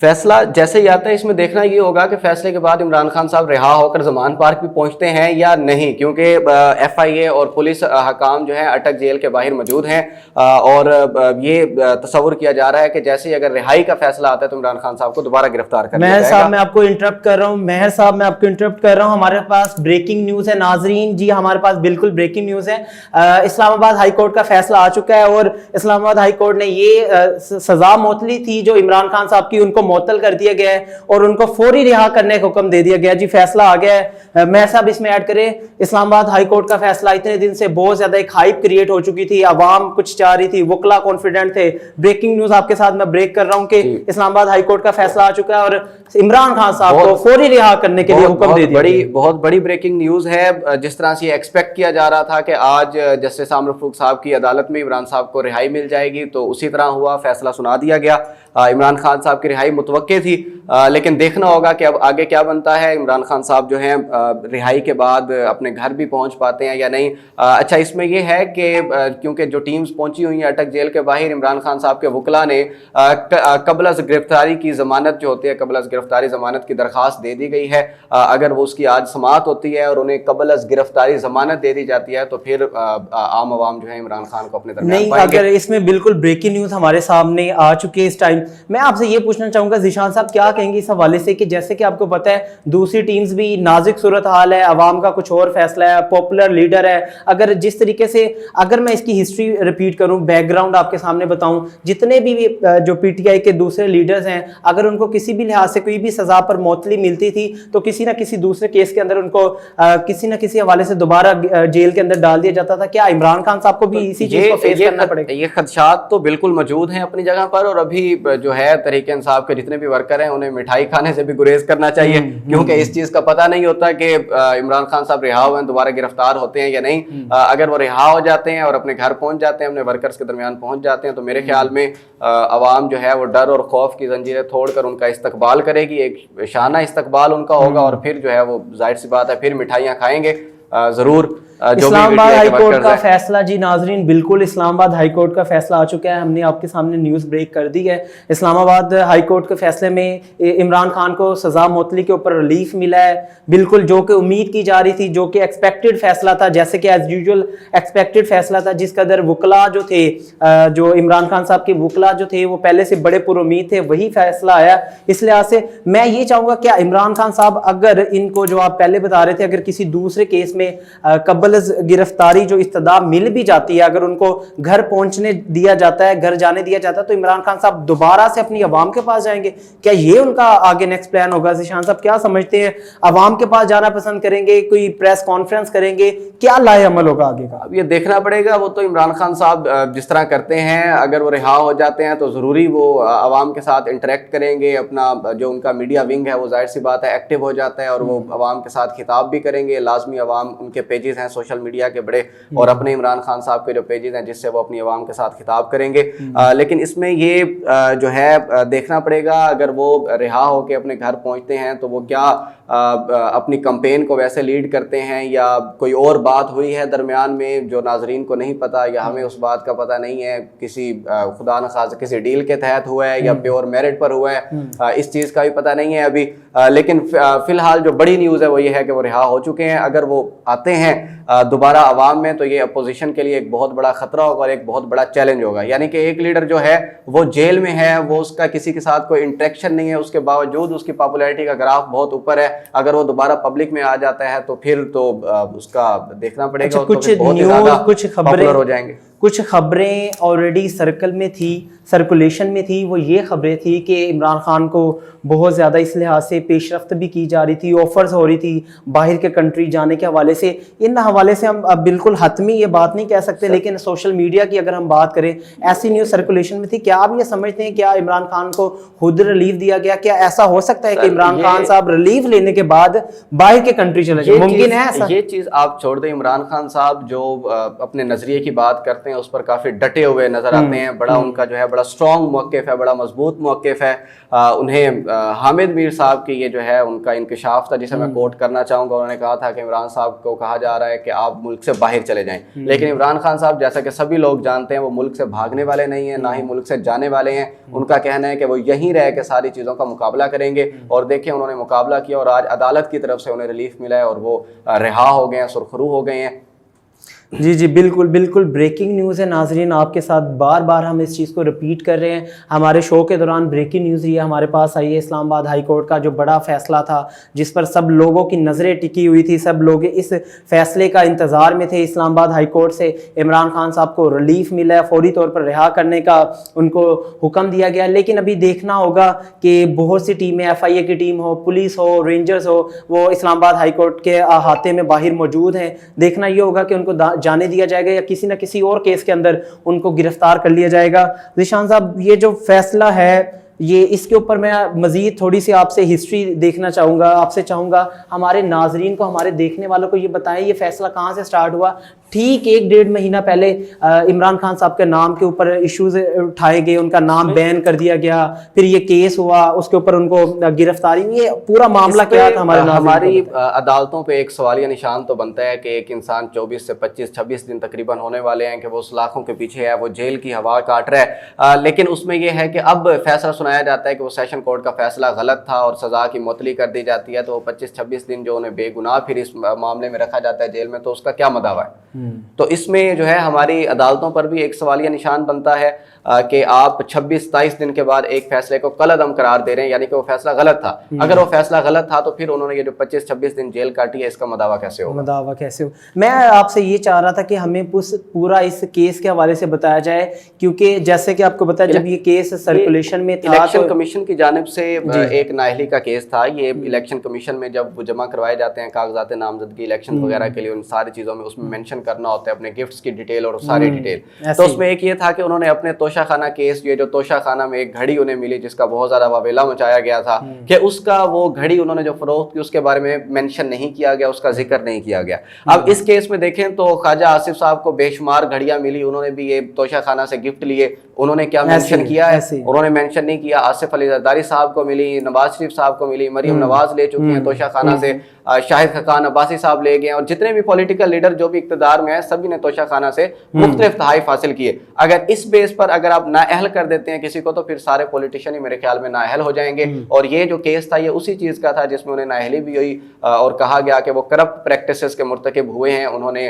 फैसला जैसे ही आता है इसमें देखना ये होगा कि फैसले के बाद इमरान खान साहब रिहा होकर जमान पार्क भी पहुंचते हैं या नहीं, क्योंकि एफआईए और पुलिस हकाम जो है अटक जेल के बाहर मौजूद हैं और ये तस्वुर किया जा रहा है कि जैसे ही अगर रिहाई का फैसला आता है तो इमरान खान साहब को दोबारा गिरफ्तार कर लिया जाएगा। मेहर साहब मैं आपको इंटरप्ट कर रहा हूँ। मेहर साहब मैं आपको इंटरप्ट कर रहा हूँ। हमारे पास ब्रेकिंग न्यूज़ है नाजरीन जी, हमारे पास बिल्कुल ब्रेकिंग न्यूज़ है। इस्लामाबाद हाई कोर्ट का फैसला आ चुका है और इस्लामाबाद हाई कोर्ट ने ये सजा मोतली थी जो इमरान खान साहब की, उनको मुअत्तल कर दिया गया है और उनको फौरी रिहा करने का हुक्म दे दिया गया। जी फैसला आ गया है। मैं साहब इसमें ऐड करें, इस्लामाबाद हाई कोर्ट का फैसला इतने दिन से बहुत ज्यादा एक हाइप क्रिएट हो चुकी थी, आवाम कुछ चाह रही थी, वकला कॉन्फिडेंट थे। ब्रेकिंग न्यूज आपके साथ मैं ब्रेक कर रहा हूं कि इस्लामाबाद हाई कोर्ट का फैसला आ चुका है और इमरान खान साहब को फौरी रिहा करने के लिए हुक्म दे दिया। बहुत बड़ी ब्रेकिंग न्यूज है। जिस तरह से एक्सपेक्ट किया जा रहा था कि आज जस्टिस आमिर फारूक साहब की अदालत में इमरान साहब को रिहाई मिल जाएगी, तो उसी तरह हुआ, फैसला सुना दिया गया। इमरान खान साहब की रिहाई मुतवक्के थी, लेकिन देखना होगा कि अब आगे क्या बनता है। इमरान खान साहब जो हैं रिहाई के बाद अपने घर भी पहुंच पाते हैं या नहीं। अच्छा, इसमें यह है कि क्योंकि जो टीम्स पहुंची हुई हैं अटक जेल के बाहर, इमरान खान साहब के वकला ने कबल अज़ गिरफ्तारी की जमानत जो होती है, कबल अज़ गिरफ्तारी जमानत की दरख्वास्त दे दी गई है। अगर वो उसकी आज समाअत होती है और उन्हें कबल अज़ गिरफ्तारी जमानत दे दी जाती है तो फिर आम आवाम जो है इमरान खान को अपने दरमियान नहीं पाएंगे। अगर इसमें बिल्कुल ब्रेकिंग न्यूज हमारे सामने आ चुकी है इस टाइम, मैं आपसे ये पूछना चाहूंगा ज़ीशान साहब क्या कहेंगे इस हवाले से कि जैसे कि आपको पता है दूसरी टीम्स भी नाजुक सूरत हाल है, अवाम का कुछ और फैसला है, पॉपुलर लीडर है। अगर जिस तरीके से अगर मैं इसकी हिस्ट्री रिपीट करूं, बैकग्राउंड आपके सामने बताऊं, जितने भी जो पीटीआई के दूसरे लीडर्स हैं, अगर उनको किसी भी लिहाज से कोई भी सजा पर मौतली मिलती थी तो किसी ना किसी दूसरे केस के अंदर उनको किसी ना किसी हवाले से दोबारा जेल के अंदर डाल दिया जाता था। क्या इमरान खान साहब को भी इसी चीज को फेस करना पड़ेगा? ये खदशात तो बिल्कुल मौजूद हैं अपनी जगह पर, और अभी जो है तहरीक इंसाफ के जितने भी वर्कर हैं उन्हें मिठाई खाने से भी गुरेज करना चाहिए, क्योंकि इस चीज का पता नहीं होता कि इमरान खान साहब रिहा हुए हैं, दोबारा गिरफ्तार होते हैं या नहीं। अगर वो रिहा हो जाते हैं और अपने घर पहुंच जाते हैं, अपने वर्कर्स के दरमियान पहुंच जाते हैं, तो मेरे ख्याल में अवाम जो है वो डर और खौफ की जंजीरें तोड़कर उनका इस्तकबाल करेगी, एक शाना इस्तकबाल उनका होगा और फिर जो है वो जाहिर सी बात है फिर मिठाइयाँ खाएंगे जरूर। इस्लामाबाद हाई कोर्ट का फैसला जी नाजरीन, बिल्कुल इस्लामाबाद हाई कोर्ट का फैसला आ चुका है। हमने आपके सामने न्यूज़ ब्रेक कर दी है। इस्लामाबाद हाई कोर्ट के फैसले में इमरान खान को सजा मुअत्तली के ऊपर रिलीफ मिला है, बिल्कुल जो कि उम्मीद की जा रही थी, जो कि एक्सपेक्टेड फैसला था, जैसे कि एज यूजुअल एक्सपेक्टेड फैसला था। जिस कदर वकला जो थे, जो इमरान खान साहब के वकला जो थे वो पहले से बड़े पुरुमीद थे, वही फैसला आया। इस लिहाज से मैं ये चाहूँगा क्या इमरान खान साहब अगर इनको जो आप पहले बता रहे थे, अगर किसी दूसरे केस में गिरफ्तारी जो इस्तदा मिल भी जाती है, अगर उनको घर पहुंचने दिया जाता है, घर जाने दिया जाता है, तो इमरान खान साहब दोबारा से अपनी अवाम के पास जाएंगे? क्या ये उनका आगे नेक्स्ट प्लान होगा? ज़ीशान साहब क्या समझते हैं, अवाम के पास जाना पसंद करेंगे, कोई प्रेस कॉन्फ्रेंस करेंगे, क्या लाए अमल होगा आगे का? अब ये देखना पड़ेगा। वो तो इमरान खान साहब जिस तरह करते हैं, अगर वो रिहा हो जाते हैं तो ज़रूरी वो अवाम के साथ इंटरेक्ट करेंगे। अपना जो उनका मीडिया विंग है वो जाहिर सी बात है एक्टिव हो जाता है और वो अवाम के साथ खिताब भी करेंगे। लाजमी अवाम, उनके पेजेस हैं सोशल मीडिया के बड़े, और अपने इमरान खान साहब के जो पेजेस हैं जिससे वो अपनी आवाम के साथ खिताब करेंगे। लेकिन इसमें ये जो है देखना पड़ेगा, अगर वो रिहा होकर अपने घर पहुंचते हैं तो वो क्या अपनी कैंपेन को वैसे लीड करते हैं या कोई और बात हुई है दरमियान में जो नाजरीन को नहीं पता या हमें उस बात का पता नहीं है, किसी खुदा न खासा किसी डील के तहत हुआ है या प्योर मेरिट पर हुआ है, इस चीज़ का भी पता नहीं है अभी। लेकिन फिलहाल जो बड़ी न्यूज़ है वो ये है कि वो रिहा हो चुके हैं। अगर वो आते हैं दोबारा अवाम में तो ये अपोजिशन के लिए एक बहुत बड़ा खतरा होगा और एक बहुत बड़ा चैलेंज होगा। यानी कि एक लीडर जो है वो जेल में है, वो उसका किसी के साथ कोई इंटरेक्शन नहीं है, उसके बावजूद उसकी पॉपुलैरिटी का ग्राफ बहुत ऊपर है। अगर वो दोबारा पब्लिक में आ जाता है तो फिर तो उसका देखना पड़ेगा। कुछ न्यूज़, कुछ खबरें हो जाएंगे। कुछ खबरें ऑलरेडी सर्कल में थी, सर्कुलेशन में थी। वो ये खबरें थी कि इमरान खान को बहुत ज़्यादा इस लिहाज से पेशरफ्त भी की जा रही थी, ऑफर्स हो रही थी बाहर के कंट्री जाने के हवाले से। इन हवाले से हम अब बिल्कुल हतमी ये बात नहीं कह सकते, लेकिन सोशल मीडिया की अगर हम बात करें, ऐसी न्यूज़ सर्कुलेशन में थी। क्या आप ये समझते हैं क्या इमरान खान को खुद रिलीफ दिया गया? क्या ऐसा हो सकता है कि इमरान खान साहब रिलीफ लेने के बाद बाहर के कंट्री चले जाए? मुमकिन है ऐसा? ये चीज़ आप छोड़ दें। इमरान खान साहब जो अपने नजरिए की बात करते हैं हैं उस पर काफ़ी डटे हुए नज़र आते हैं। बड़ा उनका जो है बड़ा स्ट्रॉन्ग मौक़िफ़ है, बड़ा मजबूत मौक़िफ़ है। उन्हें हामिद मीर साहब की ये जो है उनका इंकशाफ था, जिसे मैं कोट करना चाहूँगा। उन्होंने कहा था कि इमरान साहब को कहा जा रहा है कि आप मुल्क से बाहर चले जाएँ, लेकिन इमरान खान साहब, जैसा कि सभी लोग जानते हैं, वो मुल्क से भागने वाले नहीं हैं, ना ही मुल्क से जाने वाले हैं। उनका कहना है कि वो यहीं रह के सारी चीज़ों का मुकाबला करेंगे, और देखिए उन्होंने मुकाबला किया और आज अदालत की तरफ से उन्हें रिलीफ मिला है और वो रिहा हो गए हैं, सुरखरू हो गए हैं। जी जी, बिल्कुल बिल्कुल ब्रेकिंग न्यूज़ है नाजरीन, आपके साथ बार बार हम इस चीज़ को रिपीट कर रहे हैं। हमारे शो के दौरान ब्रेकिंग न्यूज़ ये हमारे पास आई है, इस्लामाबाद हाई कोर्ट का जो बड़ा फ़ैसला था जिस पर सब लोगों की नज़रें टिकी हुई थी, सब लोग इस फ़ैसले का इंतज़ार में थे। इस्लामाबाद हाई कोर्ट से इमरान खान साहब को रिलीफ मिला है, फौरी तौर पर रिहा करने का उनको हुक्म दिया गया। लेकिन अभी देखना होगा कि बहुत सी टीमें, FIA की टीम हो, पुलिस हो, रेंजर्स हो, वो इस्लामाबाद हाई कोर्ट के अहाते में बाहर मौजूद हैं। देखना ये होगा कि उनको जाने दिया जाएगा या किसी ना किसी और केस के अंदर उनको गिरफ्तार कर लिया जाएगा। ज़ीशान साहब, ये जो फैसला है ये इसके ऊपर मैं मज़ीद थोड़ी सी आपसे हिस्ट्री देखना चाहूँगा, आपसे चाहूँगा हमारे नाजरीन को, हमारे देखने वालों को ये बताएं ये फैसला कहाँ से स्टार्ट हुआ। ठीक 1-1.5 महीना पहले इमरान खान साहब के नाम के ऊपर इश्यूज उठाए गए, उनका नाम बैन कर दिया गया, फिर ये केस हुआ, उसके ऊपर उनको गिरफ्तारी हुई। ये पूरा मामला क्या था हमारी अदालतों पे एक सवालिया निशान तो बनता है कि एक इंसान 24 से 25-26 दिन तकरीबन होने वाले हैं कि वो सलाखों के पीछे है, वो जेल की हवा काट रहा है। लेकिन उसमें यह है कि अब फैसला सुनाया जाता है कि वो सेशन कोर्ट का फैसला गलत था और सज़ा की मुअत्तली कर दी जाती है, तो वो 25-26 दिन जो उन्हें बेगुनाह फिर इस मामले में रखा जाता है जेल में, तो उसका क्या मदावा है। तो इसमें जो है हमारी अदालतों पर भी एक सवालिया निशान बनता है कि आप 26-27 दिन के बाद एक फैसले को कलअदम करार दे रहे हैं, यानी कि वो फैसला गलत था। अगर वो फैसला गलत था तो फिर उन्होंने ये जो 25-26 दिन जेल काटी है, इसका मदावा कैसे हो? मदावा कैसे हो? मैं आपसे ये चाह रहा था कि हमें पूरा इस केस के हवाले से बताया जाए, क्योंकि जैसे कि आपको बताया जब ये केस सर्कुलेशन में था, इलेक्शन कमीशन की जानिब से एक नाअहली का केस था। ये इलेक्शन कमीशन में जब वो जमा करवाए जाते हैं कागजात नामजदगी इलेक्शन वगैरह के लिए, उन सारी चीज़ों में उसमें मेंशन करना होता है अपने गिफ्ट्स की डिटेल और सारी डिटेल। तो उसमें एक ये था कि उन्होंने अपने तोशाखाना केस, ये जो तोशाखाना में एक घड़ी उन्हें मिली जिसका बहुत ज़्यादा वावेला मचाया गया था, कि उसका वो घड़ी उन्होंने जो फरोख्त की उसके बारे में मेंशन नहीं किया गया, उसका जिक्र नहीं किया गया। अब इस केस में देखें तो ख्वाजा आसिफ साहब को बेशुमार घड़ियां मिली, उन्होंने भी ये तोशाखाना से गिफ्ट लिए, उन्होंने क्या मेंशन किया है? उन्होंने मेंशन नहीं किया। आसिफ अली जरदारी साहब को मिली, नवाज शरीफ साहब को मिली, मरियम नवाज ले चुकी हैं तोशाखाना से, शाहिद खकान अब्बासी साहब ले गए, और जितने भी पॉलिटिकल लीडर जो भी इक्तदार में है सभी ने तोशाखाना से मुख्तलिफ तहाइफ हासिल किए। अगर इस बेस पर अगर आप नाअहल कर देते हैं किसी को, तो फिर सारे पॉलिटिशियन ही मेरे ख्याल में नाअहल हो जाएंगे। और ये जो केस था ये उसी चीज़ का था जिसमें उन्हें नाअहली भी हुई और कहा गया कि वो करप्ट प्रैक्टिसेस के मुर्तकिब हुए हैं, उन्होंने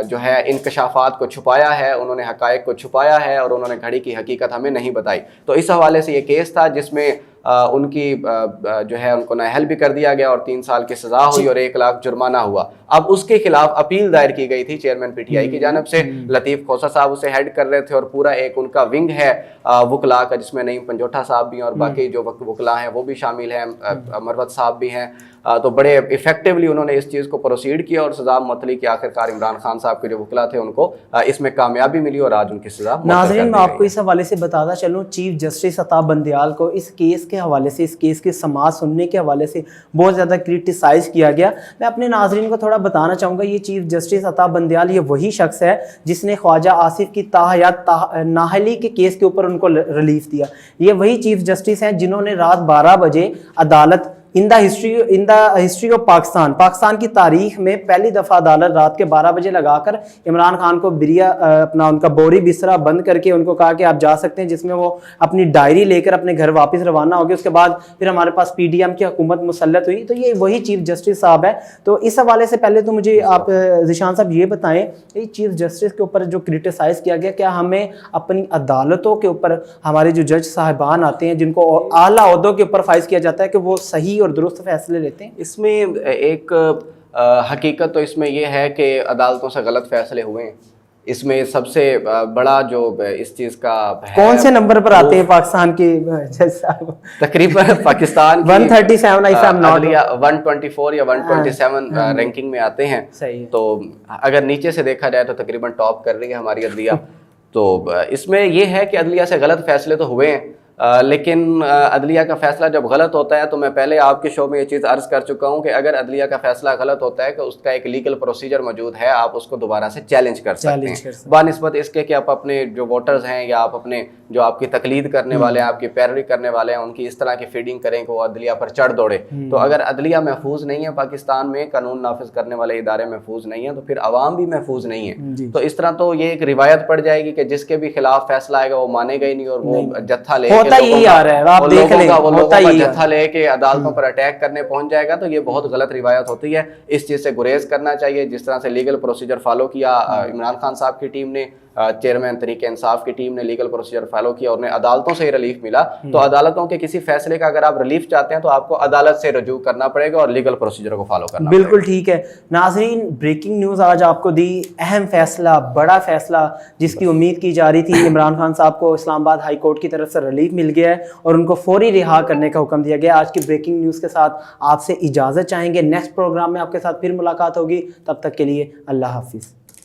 जो है इंकशाफात को छुपाया है, उन्होंने हकायक को छुपाया है और उन्होंने घड़ी की हकीकत हमें नहीं बताई। तो इस हवाले से ये केस था जिसमें उनकी जो है उनको नाअहल भी कर दिया गया और 3 साल की सजा हुई और 1 लाख जुर्माना हुआ। अब उसके खिलाफ अपील दायर की गई थी चेयरमैन PTI की जानिब से। लतीफ़ खोसा साहब उसे हेड कर रहे थे और पूरा एक उनका विंग है वकला का, जिसमें नईम पंजोठा साहब भी हैं और बाकी जो वकला हैं वो भी शामिल हैं, मरवत साहब भी हैं। तो बड़े इफेक्टिवली उन्होंने इस चीज़ को प्रोसीड किया और सजा मुअत्तली की आखिरकार इमरान खान साहब के जो वकला थे उनको इसमें कामयाबी मिली और आज उनकी सजा। नाज़रीन, मैं आपको इस हवाले से बताता चलूँ, चीफ जस्टिस अता बंदियाल को इस केस के हवाले से, इस केस के समाअत सुनने के हवाले से बहुत ज़्यादा क्रिटिसाइज़ किया गया। मैं अपने नाज़रीन को थोड़ा बताना चाहूँगा, ये चीफ जस्टिस अता बंदियाल ये वही शख्स है जिसने ख्वाजा आसिफ की ताहयात नाअहली के केस के ऊपर उनको रिलीफ दिया। ये वही चीफ जस्टिस हैं जिन्होंने रात 12 बजे अदालत in the history of Pakistan की तारीख में पहली दफ़ा अदालत रात के 12 बजे लगाकर इमरान खान को बिरिया अपना उनका बोरी बिस्तरा बंद करके उनको कहा कि आप जा सकते हैं, जिसमें वो अपनी डायरी लेकर अपने घर वापस रवाना हो गए। उसके बाद फिर हमारे पास PDM की हुकूमत मुसल्लत हुई। तो ये वही चीफ जस्टिस साहब है। तो इस हवाले से पहले तो मुझे आप ज़ीशान साहब ये बताएं, ये चीफ जस्टिस के ऊपर जो क्रिटिसाइज़ किया गया, क्या हमें अपनी अदालतों के ऊपर हमारे जो जज साहिबान आते हैं जिनको आला ओहदों के ऊपर फाइज किया जाता है कि वो सही और दुरुस्त फैसले लेते हैं? इसमें एक हकीकत तो इसमें यह है कि अदालतों से गलत फैसले हुए हैं। इसमें सबसे बड़ा जो इस चीज़ का कौन से नंबर पर आते हैं पाकिस्तान के जज साहब? तकरीबन पाकिस्तान 137 124 या 127 रैंकिंग में आते हैं। सही है। तो अगर नीचे से देखा जाए तो तकरीबन टॉप कर रही है हमारी अदलिया। तो इसमें यह है कि अदलिया से गलत फैसले तो हुए हैं, लेकिन अदलिया का फैसला जब गलत होता है, तो मैं पहले आपके शो में ये चीज़ अर्ज़ कर चुका हूँ कि अगर अदलिया का फैसला गलत होता है कि उसका एक लीगल प्रोसीजर मौजूद है, आप उसको दोबारा से चैलेंज कर सकते हैं बानिस्बत इसके कि आप अपने जो वोटर्स हैं या आप अपने जो आपकी तकलीद करने वाले हैं, आपकी पैरवी करने वाले हैं, उनकी इस तरह की फीडिंग करें कि वो अदलिया पर चढ़ दौड़े। तो अगर अदलिया महफूज नहीं है पाकिस्तान में, कानून नाफिज करने वाले इदारे महफूज नहीं है, तो फिर अवाम भी महफूज नहीं है। तो इस तरह तो ये एक रिवायत पड़ जाएगी कि जिसके भी खिलाफ फैसला आएगा वो मानेगा ही नहीं, और वो जत्था लेके जत्था लेके अदालतों पर अटैक करने पहुंच जाएगा। तो ये बहुत गलत रिवायत होती है, इस चीज़ से गुरेज करना चाहिए। जिस तरह से लीगल प्रोसीजर फॉलो किया इमरान खान साहब की टीम ने, चेयरमैन तहरीक इंसाफ की टीम ने लीगल प्रोसीजर फॉलो किया और उन्हें अदालतों से ही रिलीफ मिला। तो अदालतों के किसी फैसले का अगर आप रिलीफ चाहते हैं तो आपको अदालत से रजू करना पड़ेगा और लीगल प्रोसीजर को फॉलो करना बिल्कुल ठीक है। नाजरीन, ब्रेकिंग न्यूज़ आज आपको दी, अहम फैसला, बड़ा फैसला जिसकी उम्मीद की जा रही थी। इमरान खान साहब को इस्लामाबाद हाई कोर्ट की तरफ से रिलीफ मिल गया है और उनको फौरी रिहा करने का हुक्म दिया गया। आज की ब्रेकिंग न्यूज़ के साथ आपसे इजाज़त चाहेंगे। नेक्स्ट प्रोग्राम में आपके साथ फिर मुलाकात होगी, तब तक के लिए अल्लाह हाफिज़।